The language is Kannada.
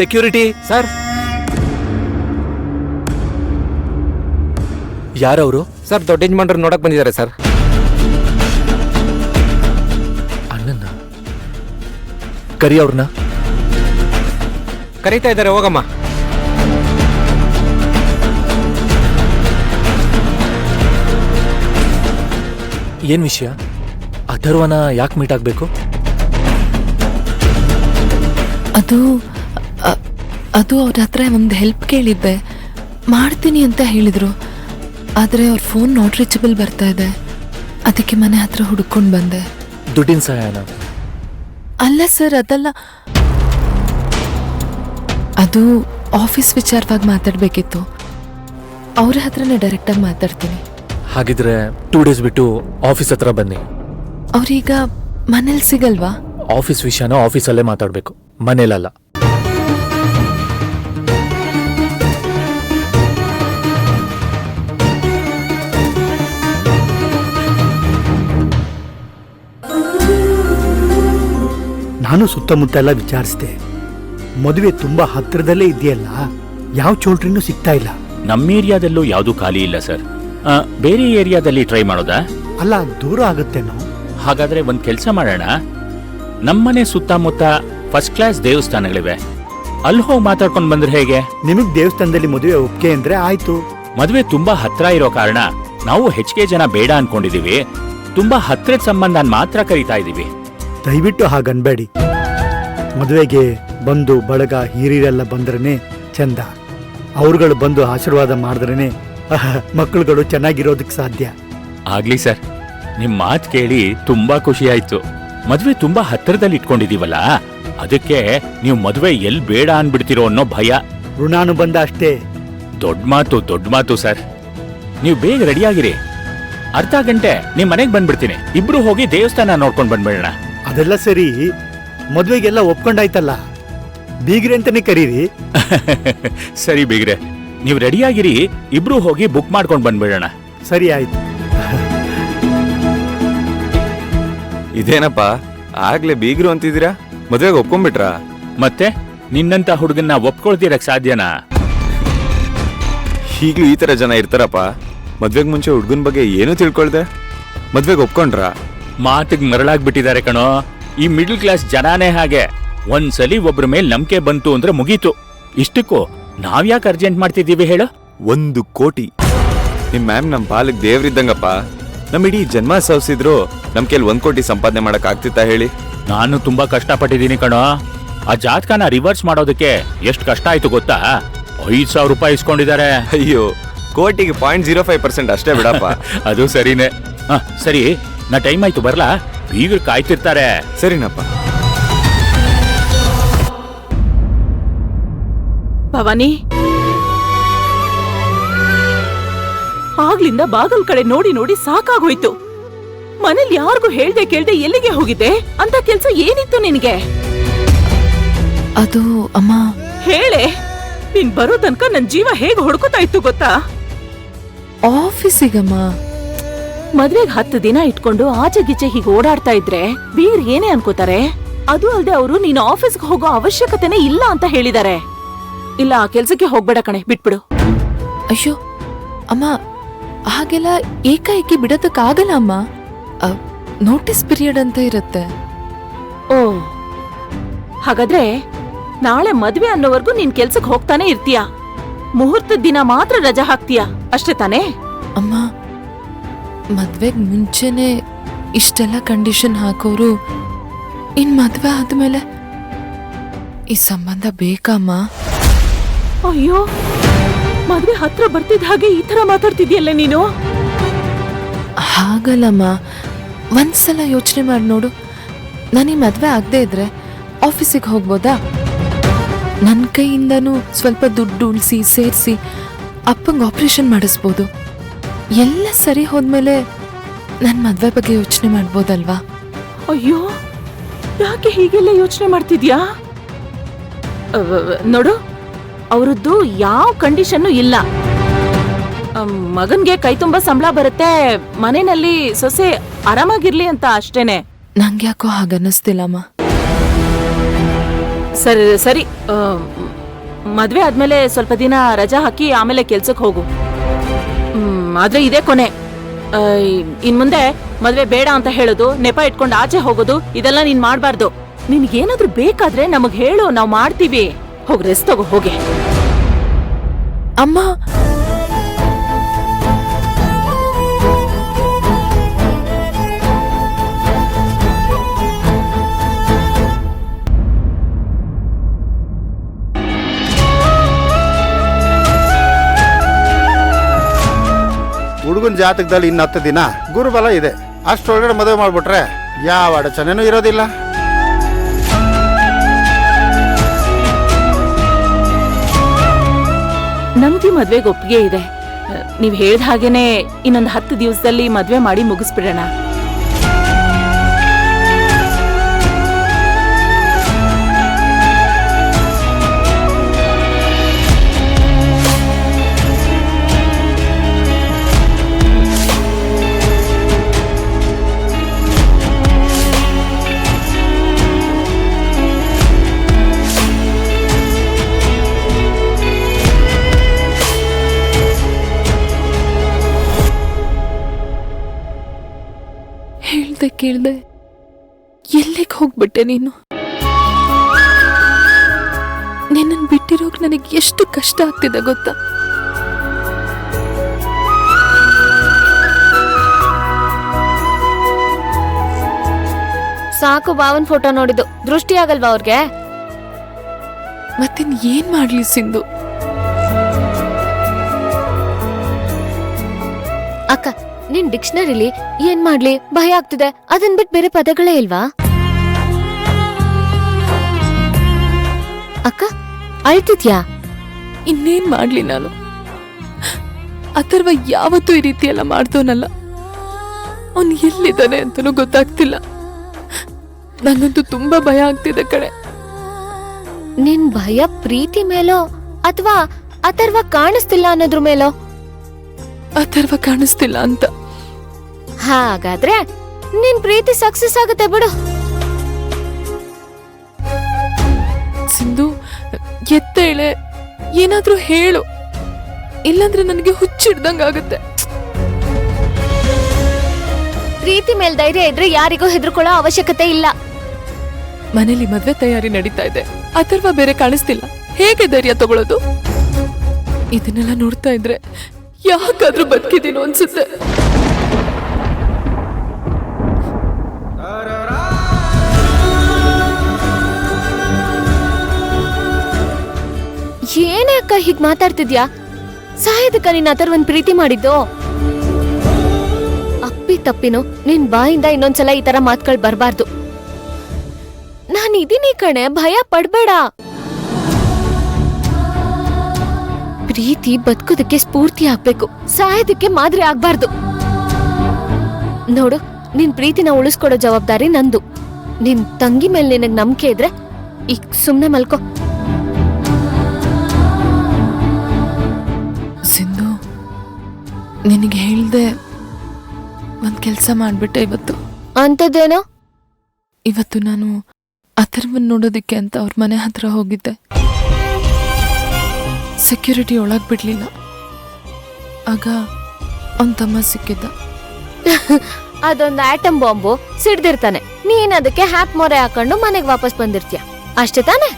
Security sir. ಯಾರವರು? ಸರ್, ದೊಡ್ಡ ಯಜಮಾನ್ರು ನೋಡಕ್ ಬಂದಿದ್ದಾರೆ ಸರ್. ಅಣ್ಣನ್ನ ಕರಿ ಅವ್ರನ್ನ. ಕರೀತಾ ಇದ್ದಾರೆ, ಹೋಗಮ್ಮ. ಏನ್ ವಿಷಯ? ಅಥರ್ವನ ಯಾಕೆ ಮೀಟ್ ಆಗ್ಬೇಕು? ಅದು ಅವ್ರ ಹತ್ರ ಒಂದು ಹೆಲ್ಪ್ ಕೇಳಿದ್ದೆ, ಮಾಡ್ತೀನಿ ಅಂತ ಹೇಳಿದ್ರು. ಆದರೆ ಅವ್ರ ಫೋನ್ ನಾಟ್ ರೀಚಬಲ್ ಬರ್ತಾ ಇದೆ, ಅದಕ್ಕೆ ಮನೆ ಹತ್ರ ಹುಡುಕೊಂಡು ಬಂದೆ. ದುಡ್ಡಿನ ಸಹಾಯನ? ಅಲ್ಲ ಸರ್, ಅದಲ್ಲ. ಅದು ಆಫೀಸ್ ವಿಚಾರವಾಗಿ ಮಾತಾಡಬೇಕಿತ್ತು. ಅವ್ರ ಹತ್ರನೇ ಡೈರೆಕ್ಟಾಗಿ ಮಾತಾಡ್ತೀನಿ. ಹಾಗಿದ್ರೆ 2 days ಬಿಟ್ಟು ಆಫೀಸ್ ಹತ್ರ ಬನ್ನಿ. ಅವ್ರೀಗ ಮನೇಲಿ ಸಿಗಲ್ವಾ? ಆಫೀಸ್ ವಿಷಯನ ಆಫೀಸಲ್ಲೇ ಮಾತಾಡಬೇಕು, ಮನೇಲಲ್ಲ. ನಾನು ಸುತ್ತಮುತ್ತ ಎಲ್ಲ ವಿಚಾರಿಸಿದೆ. ಮದುವೆ ತುಂಬಾ ಹತ್ತಿರದಲ್ಲೇ ಇದೆಯಲ್ಲ, ಯಾವ ಚೋಲ್ಟ್ರಿನೂ ಸಿಗ್ತಾ ಇಲ್ಲ. ನಮ್ಮ ಏರಿಯಾದಲ್ಲೂ ಯಾವ್ದು ಖಾಲಿ ಇಲ್ಲ ಸರ್. ಬೇರೆ ಏರಿಯಾದಲ್ಲಿ ಟ್ರೈ ಮಾಡೋದಾ? ಅಲ್ಲ, ದೂರ ಆಗುತ್ತೇನೋ. ಹಾಗಾದ್ರೆ ಒಂದ್ ಕೆಲ್ಸ ಮಾಡೋಣ. ನಮ್ಮನೆ ಸುತ್ತಮುತ್ತ ಫಸ್ಟ್ ಕ್ಲಾಸ್ ದೇವಸ್ಥಾನಗಳಿವೆ, ಅಲ್ಲಿ ಹೋಗಿ ಮಾತಾಡ್ಕೊಂಡ್ ಬಂದ್ರೆ ಹೇಗೆ? ನಿಮಗ್ ದೇವಸ್ಥಾನದಲ್ಲಿ ಮದುವೆ ಒಪ್ಪಿಗೆ ಅಂದ್ರೆ ಆಯ್ತು. ಮದುವೆ ತುಂಬಾ ಹತ್ರ ಇರೋ ಕಾರಣ ನಾವು ಹೆಚ್ಚಿಗೆ ಜನ ಬೇಡ ಅನ್ಕೊಂಡಿದೀವಿ. ತುಂಬಾ ಹತ್ರದ ಸಂಬಂಧ ಮಾತ್ರ ಕರೀತಾ ಇದೀವಿ. ದಯವಿಟ್ಟು ಹಾಗನ್ಬೇಡಿ. ಮದುವೆಗೆ ಬಂದು ಬಳಗ ಹಿರಿಯರೆಲ್ಲ ಬಂದ್ರೇನೆ ಚಂದ. ಅವ್ರುಗಳು ಬಂದು ಆಶೀರ್ವಾದ ಮಾಡಿದ್ರೇನೆ ಮಕ್ಕಳುಗಳು ಚೆನ್ನಾಗಿರೋದಕ್ಕೆ ಸಾಧ್ಯ. ಆಗ್ಲಿ ಸರ್, ನಿಮ್ ಮಾತ್ ಕೇಳಿ ತುಂಬಾ ಖುಷಿ ಆಯ್ತು. ಮದ್ವೆ ತುಂಬಾ ಹತ್ತಿರದಲ್ಲಿ ಇಟ್ಕೊಂಡಿದೀವಲ್ಲ, ಅದಕ್ಕೆ ನೀವು ಮದ್ವೆ ಎಲ್ ಬೇಡ ಅನ್ಬಿಡ್ತಿರೋ ಅನ್ನೋ ಭಯ. ಋಣಾನುಬಂಧ ಅಷ್ಟೇ. ದೊಡ್ಡ ಮಾತು ಸರ್. ನೀವು ಬೇಗ ರೆಡಿಯಾಗಿರಿ, ಅರ್ಧ ಗಂಟೆ ನಿಮ್ ಮನೆಗ್ ಬಂದ್ಬಿಡ್ತೀನಿ. ಇಬ್ರು ಹೋಗಿ ದೇವಸ್ಥಾನ ನೋಡ್ಕೊಂಡ್ ಬಂದ್ಬಿಡೋಣ. ಅದೆಲ್ಲ ಸರಿ, ಮದ್ವೆಗೆಲ್ಲ ಒಪ್ಕೊಂಡಾಯ್ತಲ್ಲ, ಬೀಗ್ರೆ ಅಂತಾನೆ ಕರೀರಿ. ಸರಿ ಬೀಗ್ರೆ, ನೀವು ರೆಡಿಯಾಗಿರಿ, ಇಬ್ರು ಹೋಗಿ ಬುಕ್ ಮಾಡ್ಕೊಂಡ್ ಬಂದ್ಬಿಡೋಣ. ಸರಿ ಆಯ್ತು. ಇದೇನಪ್ಪ, ಆಗ್ಲೇ ಬೀಗ್ರು ಅಂತಿದ್ದೀರಾ? ಮದ್ವೆಗೆ ಒಪ್ಕೊಂಡ್ಬಿಟ್ರಾ? ಮತ್ತೆ ನಿನ್ನಂತ ಹುಡುಗನ್ನ ಒಪ್ಕೊಳ್ತಿರಕ್ ಸಾಧ್ಯನಾ? ಈಗ್ಲೂ ಈ ತರ ಜನ ಇರ್ತಾರಪ್ಪ. ಮದ್ವೆಗ್ ಮುಂಚೆ ಹುಡ್ಗನ್ ಬಗ್ಗೆ ಏನೂ ತಿಳ್ಕೊಳ್ದೆ ಮದ್ವೆಗೆ ಒಪ್ಕೊಂಡ್ರ? ಮಾತಿಗೆ ಮರಳಾಗ್ಬಿಟ್ಟಿದ್ದಾರೆ ಕಣೋ ಈ ಮಿಡ್ಲ್ ಕ್ಲಾಸ್ ಜನಾನೇ. ಹಾಗೆ ಒಂದ್ಸಲಿ ಒಬ್ರ ಮೇಲೆ ನಂಬಿಕೆ ಬಂತು ಅಂದ್ರೆ ಮುಗೀತು. ಇಷ್ಟಕ್ಕೂ ನಾವ್ಯಾಕೆ ಅರ್ಜೆಂಟ್ ಮಾಡ್ತಿದ್ದೀವಿ ಹೇಳು? 1 ಕೋಟಿ. ನಿಮ್ ಮ್ಯಾಮ್ ನಮ್ ಪಾಲಕ್ ದೇವ್ರಿದ್ದಂಗಪ್ಪ. ನಮ್ ಇಡೀ ಜನ್ಮ ಸವಸಿದ್ರು ನಮ್ ಕೈಲಿ 1 ಕೋಟಿ ಸಂಪಾದನೆ ಮಾಡಕ್ ಆಗ್ತಿತ್ತಾ ಹೇಳಿ? ನಾನು ತುಂಬಾ ಕಷ್ಟಪಟ್ಟಿದ್ದೀನಿ ಕಣೋ. ಆ ಜಾತಕನ ರಿವರ್ಸ್ ಮಾಡೋದಕ್ಕೆ ಎಷ್ಟು ಕಷ್ಟ ಆಯ್ತು ಗೊತ್ತಾ? 5,000 ರೂಪಾಯಿ ಇಸ್ಕೊಂಡಿದ್ದಾರೆ. ಅಯ್ಯೋ, ಕೋಟಿಗೆ 0.05% ಅಷ್ಟೇ ಬಿಡಪ್ಪ. ಅದು ಸರಿನೇ. ಸರಿ, ನಾ ಟೈಮ್ ಆಯ್ತು ಬರ್ಲಾ? ಬೀಗ್ರು ಕಾಯ್ತಿರ್ತಾರೆ. ಸರಿನಪ್ಪ. ಭವಾನಿ, ಆಗ್ಲಿಂದ ಬಾಗಲ್ ಕಡೆ ನೋಡಿ ನೋಡಿ ಸಾಕಾಗೋಯ್ತು. ಮನೇಲಿ ಯಾರಿಗೂ ಹೇಳ್ದೆ ಕೇಳ್ದೆ ಎಲ್ಲಿಗೆ ಹೋಗಿದ್ದೆ? ಅಂತ ಕೆಲ್ಸ ಏನಿತ್ತು ನಿನ್ಗೆ? ಅದು ಅಮ್ಮ, ಹೇಳೆ. ನೀನ್ ಬರೋ ತನಕ ನನ್ ಜೀವ ಹೇಗೆ ಹೊಡ್ಕೋತಾ ಇತ್ತು ಗೊತ್ತಾ? ಆಫೀಸಿಗಮ್ಮ. ಮದ್ವೆಗ್ 10 ದಿನ ಇಟ್ಕೊಂಡು ಆಚೆ ಗೀಚೆ ಹೀಗೆ ಓಡಾಡ್ತಾ ಇದ್ರೆ ಬೀರ್ ಏನೇ ಅನ್ಕೋತಾರೆ? ಅದು ಅಲ್ದೆ ಅವರು ನೀನು ಆಫೀಸ್ಗೆ ಹೋಗೋ ಅವಶ್ಯಕತೆನೇ ಇಲ್ಲ ಅಂತ ಹೇಳಿದ್ದಾರೆ. ಇಲ್ಲ, ಆ ಕೆಲ್ಸಕ್ಕೆ ಹೋಗ್ಬೇಡ ಕಣೆ, ಬಿಟ್ಬಿಡು. ಅಯ್ಯೋ ಅಮ್ಮ, ಹಾಗೆಲ್ಲ ಏಕಾಏಕಿ ಬಿಡೋದಕ್ಕಾಗಲ್ಲ ಅಮ್ಮ. ನೋಟಿಸ್ ಪೀರಿಯಡ್ ಅಂತ ಇರುತ್ತೆ. ಓ, ಹಾಗಾದ್ರೆ ನಾಳೆ ಮದ್ವೆ ಅನ್ನೋವರೆಗೂ ನೀನ್ ಕೆಲ್ಸಕ್ಕೆ ಹೋಗ್ತಾನೆ ಇರ್ತೀಯ. ಮುಹೂರ್ತದ ದಿನ ಮಾತ್ರ ರಜಾ ಹಾಕ್ತೀಯ, ಅಷ್ಟೇ ತಾನೇ? ಅಮ್ಮ, ಮದ್ವೆಗ್ ಮುಂಚೆನೆ ಇಷ್ಟೆಲ್ಲ ಕಂಡೀಷನ್ ಹಾಕೋರು ಇನ್ ಮದ್ವೆ ಆದ್ಮೇಲೆ ಈ ಸಂಬಂಧ ಬೇಕಮ್ಮ? ಅಯ್ಯೋ, ಮದ್ವೆ ಹತ್ರ ಬರ್ತಿದ್ದ ಹಾಗೆ ಈ ತರ ಮಾತಾಡ್ತಿದ್ಯಲ್ಲ ನೀನು. ಹಾಗಲ್ಲಮ್ಮ, ಒಂದ್ಸಲ ಯೋಚನೆ ಮಾಡಿ ನೋಡು. ನನಗೆ ಮದ್ವೆ ಆಗದೆ ಇದ್ರೆ ಆಫೀಸಿಗೆ ಹೋಗ್ಬೋದಾ? ನನ್ನ ಕೈಯಿಂದನೂ ಸ್ವಲ್ಪ ದುಡ್ಡು ಉಳಿಸಿ ಸೇರಿಸಿ ಅಪ್ಪಂಗೆ ಆಪರೇಷನ್ ಮಾಡಿಸ್ಬೋದು. ಎಲ್ಲ ಸರಿ ಹೋದ್ಮೇಲೆ ನನ್ನ ಮದ್ವೆ ಬಗ್ಗೆ ಯೋಚನೆ ಮಾಡ್ಬೋದಲ್ವಾ? ಅಯ್ಯೋ, ಯಾಕೆ ಹೀಗೆಲ್ಲ ಯೋಚನೆ ಮಾಡ್ತಿದ್ಯಾ? ನೋಡು, ಅವರದ್ದು ಯಾವ ಕಂಡೀಷನ್ನು ಇಲ್ಲ. ಮಗನ್ಗೆ ಕೈ ತುಂಬಾ ಸಂಬಳ ಬರುತ್ತೆ, ಮನೆಯಲ್ಲಿ ಸೊಸೆ ಆರಾಮಾಗಿರ್ಲಿ ಅಂತ ಅಷ್ಟೇನೆ. ನಂಗೆ ಯಾಕೋ ಹಾಗನ್ನಿಸ್ತಿಲ್ಲಮ್ಮ. ಸರಿ ಸರಿ, ಮದ್ವೆ ಆದ್ಮೇಲೆ ಸ್ವಲ್ಪ ದಿನ ರಜಾ ಹಾಕಿ ಆಮೇಲೆ ಕೆಲ್ಸಕ್ಕೆ ಹೋಗು. ಆದ್ರೆ ಇದೇ ಕೊನೆ. ಇನ್ ಮುಂದೆ ಮದ್ವೆ ಬೇಡ ಅಂತ ಹೇಳೋದು, ನೆಪ ಇಟ್ಕೊಂಡು ಆಚೆ ಹೋಗೋದು ಇದೆಲ್ಲ ನೀನ್ ಮಾಡ್ಬಾರ್ದು. ನಿನ್ಗೇನಾದ್ರೂ ಬೇಕಾದ್ರೆ ನಮಗ್ ಹೇಳು, ನಾವ್ ಮಾಡ್ತೀವಿ. ಹೋಗ್ ರೆಸ್ಟ್ ತಗೋ ಹೋಗಿ. ಅಮ್ಮ, ಹುಡುಗನ ಜಾತಕದಲ್ಲಿ ಇನ್ನು 10 ದಿನ ಗುರುಬಲ ಇದೆ. ಅಷ್ಟೊಳಗಡೆ ಮದುವೆ ಮಾಡ್ಬಿಟ್ರೆ ಯಾವ ಅಡಚಣೆನೂ ಇರೋದಿಲ್ಲ. ನಮ್ಗೆ ಮದ್ವೆಗೆ ಒಪ್ಪಿಗೆ ಇದೆ. ನೀವ್ ಹೇಳ್ದ ಹಾಗೇನೆ ಇನ್ನೊಂದು 10 ದಿವಸದಲ್ಲಿ ಮದ್ವೆ ಮಾಡಿ ಮುಗಿಸ್ಬಿಡೋಣ. ಹೇಳ್ದೆ ಕೇಳ್ದೆ ಎಲ್ಲಿಗೆ ಹೋಗ್ಬಿಟ್ಟೆ ನೀನು? ನಿನ್ನನ್ನು ಬಿಟ್ಟಿರೋಕ್ ನನಗೆ ಎಷ್ಟು ಕಷ್ಟ ಆಗ್ತಿದೆ ಗೊತ್ತಾ? ಸಾಕು, ಬಾವನ್ ಫೋಟೋ ನೋಡಿದ್ದು ದೃಷ್ಟಿ ಆಗಲ್ವಾ ಅವ್ರಿಗೆ? ಮತ್ತಿನ್ ಏನ್ ಮಾಡ್ಲಿ ಸಿಂಧು? ಅಕ್ಕ, ನಿನ್ ಡಿಕ್ಷನರಿಲಿ ಏನ್ ಮಾಡ್ಲಿ ಭಯ ಆಗ್ತಿದೆ ಅದನ್ ಬಿಟ್ಟು ಬೇರೆ ಪದಗಳೇ ಇಲ್ವಾ? ಅಕ್ಕ ಅಳ್ತಿದ್ಯಾ? ಇನ್ನೇನ್ ಮಾಡ್ಲಿ ನಾನು? ಅಥರ್ವ ಯಾವತ್ತೂ ಈ ರೀತಿ ಎಲ್ಲ ಮಾಡ್ತವನಲ್ಲ. ಅವನ್ ಎಲ್ಲಿದ್ದಾನೆ ಅಂತನೂ ಗೊತ್ತಾಗ್ತಿಲ್ಲ. ನಂಗಂತೂ ತುಂಬಾ ಭಯ ಆಗ್ತಿದೆ ಕಣೆ. ನಿನ್ ಭಯ ಪ್ರೀತಿ ಮೇಲೋ ಅಥವಾ ಅಥರ್ವ ಕಾಣಿಸ್ತಿಲ್ಲ ಅನ್ನೋದ್ರ ಮೇಲೋ? ಅಥರ್ವ ಕಾಣಿಸ್ತಿಲ್ಲ ಅಂತ. ಹಾಗಾದ್ರೆ ನಿನ್ ಪ್ರೀತಿ ಸಕ್ಸಸ್ ಆಗುತ್ತೆ ಬಿಡು. ಸಿಂಧು, ಎತ್ತೇಳೆ, ಏನಾದ್ರೂ ಹೇಳು, ಇಲ್ಲಾಂದ್ರೆ ನನಗೆ ಹುಚ್ಚಿಡ್ದಂಗಾಗುತ್ತೆ. ಪ್ರೀತಿ ಮೇಲ್ ಧೈರ್ಯ ಇದ್ರೆ ಯಾರಿಗೂ ಹೆದರ್ಕೊಳ್ಳೋ ಅವಶ್ಯಕತೆ ಇಲ್ಲ. ಮನೇಲಿ ಮದ್ವೆ ತಯಾರಿ ನಡೀತಾ ಇದೆ, ಅಥರ್ವ ಬೇರೆ ಕಾಣಿಸ್ತಿಲ್ಲ, ಹೇಗೆ ಧೈರ್ಯ ತಗೊಳ್ಳೋದು? ಇದನ್ನೆಲ್ಲ ನೋಡ್ತಾ ಇದ್ರೆ ಯಾಕಾದ್ರೂ ಬದುಕಿದೀನೋ ಅನ್ಸುತ್ತೆ. ಏನೇ ಅಕ್ಕ ಹೀಗ್ ಮಾತಾಡ್ತಿದ್ಯಾ? ಸಾಯದಕ್ಕ ನೀನ್ ಅಥರ್ವನ್ ಪ್ರೀತಿ ಮಾಡಿದ್ದು? ಅಪ್ಪಿ ತಪ್ಪಿನು ನಿನ್ ಬಾಯಿಂದ ಇನ್ನೊಂದ್ಸಲ ಈ ತರ ಮಾತುಗಳು ಬರ್ಬಾರ್ದು. ನಾನ್ ಇದೀನಿ ಕಣೆ, ಭಯ ಪಡ್ಬೇಡ. ಪ್ರೀತಿ ಬದುಕೋದಕ್ಕೆ ಸ್ಫೂರ್ತಿ ಆಗ್ಬೇಕು, ಸಾಯೋದಕ್ಕೆ ಮಾದರಿ ಆಗ್ಬಾರ್ದು. ನೋಡು, ನಿನ್ ಪ್ರೀತಿನ ಉಳಿಸ್ಕೊಡೋ ಜವಾಬ್ದಾರಿ ನಂದು. ನಿನ್ ತಂಗಿ ಮೇಲೆ ನಿನಗ್ ನಂಬಿಕೆ ಇದ್ರೆ ಈಗ ಸುಮ್ನೆ ಮಲ್ಕೋ. ಸಿಂಧು, ನಿನಗೆ ಹೇಳ್ದೆ ಒಂದ್ ಕೆಲ್ಸ ಮಾಡ್ಬಿಟ್ಟೆ ಇವತ್ತು. ಅಂತದೇನೋ? ಇವತ್ತು ನಾನು ಅಥರ್ವನ್ ನೋಡೋದಿಕ್ಕೆ ಅಂತ ಅವ್ರ ಮನೆ ಹತ್ರ ಹೋಗಿದ್ದೆ. ಸೆಕ್ಯೂರಿಟಿ ಒಳಗ್ ಬಿಡ್ಲಿಲ್ಲ. ಆಗ ಅವನ್ ತಮ್ಮ ಸಿಕ್ಕಿದ್ದ. ಅದೊಂದು ಆಟಮ್ ಬಾಂಬು ಸಿಡ್ದಿರ್ತಾನೆ, ನೀನ್ ಅದಕ್ಕೆ ಹ್ಯಾಪ್ ಮೊರೆ ಹಾಕೊಂಡು ಮನೆಗ್ ವಾಪಸ್ ಬಂದಿರ್ತೀಯ, ಅಷ್ಟೇ ತಾನೆ?